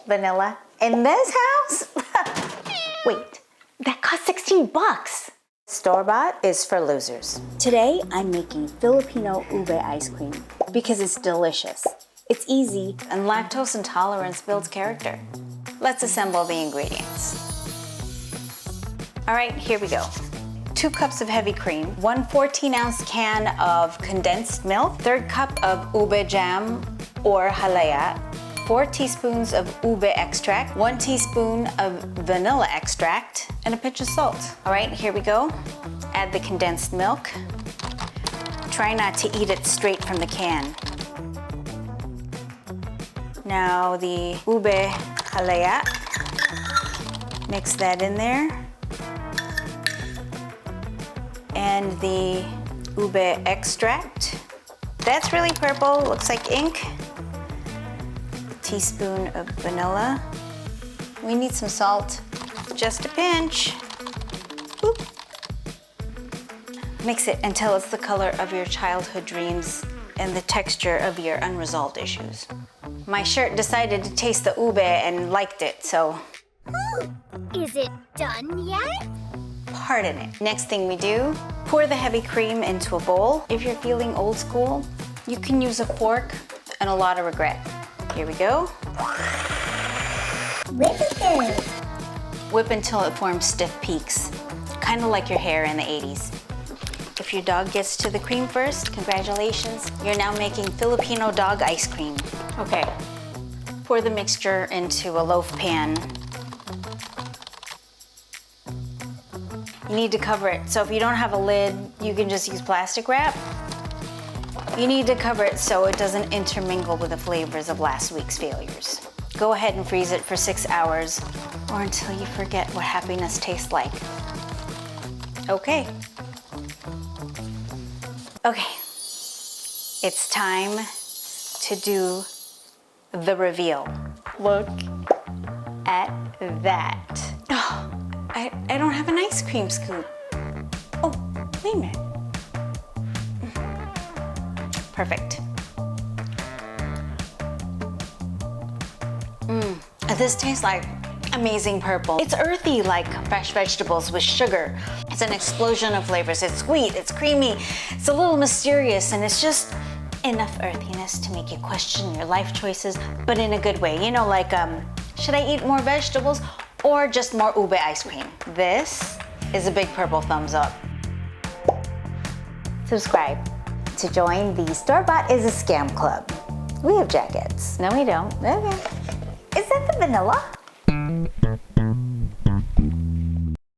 vanilla in this house? Wait, that cost 16 bucks. Store-bought is for losers. Today, I'm making Filipino ube ice cream because it's delicious. It's easy, and lactose intolerance builds character. Let's assemble the ingredients. All right, here we go. 2 cups of heavy cream, 1 14-ounce can of condensed milk, 1/3 cup of ube jam or halaya, 4 teaspoons of ube extract, 1 teaspoon of vanilla extract, and a pinch of salt. All right, here we go. Add the condensed milk. Try not to eat it straight from the can. Now the ube halaya, mix that in there. And the ube extract. That's really purple, looks like ink. A teaspoon of vanilla. We need some salt, just a pinch. Boop. Mix it until it's the color of your childhood dreams and the texture of your unresolved issues. My shirt decided to taste the ube and liked it, so. Is it done yet? Pardon it. Next thing we do, pour the heavy cream into a bowl. If you're feeling old school, you can use a fork and a lot of regret. Here we go. Whip it. Whip until it forms stiff peaks, kind of like your hair in the 80s. If your dog gets to the cream first, congratulations, you're now making Filipino dog ice cream. Okay, pour the mixture into a loaf pan. You need to cover it, so if you don't have a lid, you can just use plastic wrap. You need to cover it so it doesn't intermingle with the flavors of last week's failures. Go ahead and freeze it for 6 hours or until you forget what happiness tastes like. Okay. Okay, it's time to do the reveal. Look at that. Oh, I don't have an ice cream scoop. Oh, wait a minute. Perfect. This tastes like amazing purple. It's earthy like fresh vegetables with sugar. It's an explosion of flavors. It's sweet, it's creamy, it's a little mysterious, and it's just enough earthiness to make you question your life choices, but in a good way. You know, like, should I eat more vegetables or just more ube ice cream? This is a big purple thumbs up. Subscribe to join the Store-Bought is a Scam Club. We have jackets. No, we don't. Okay. Is that the vanilla?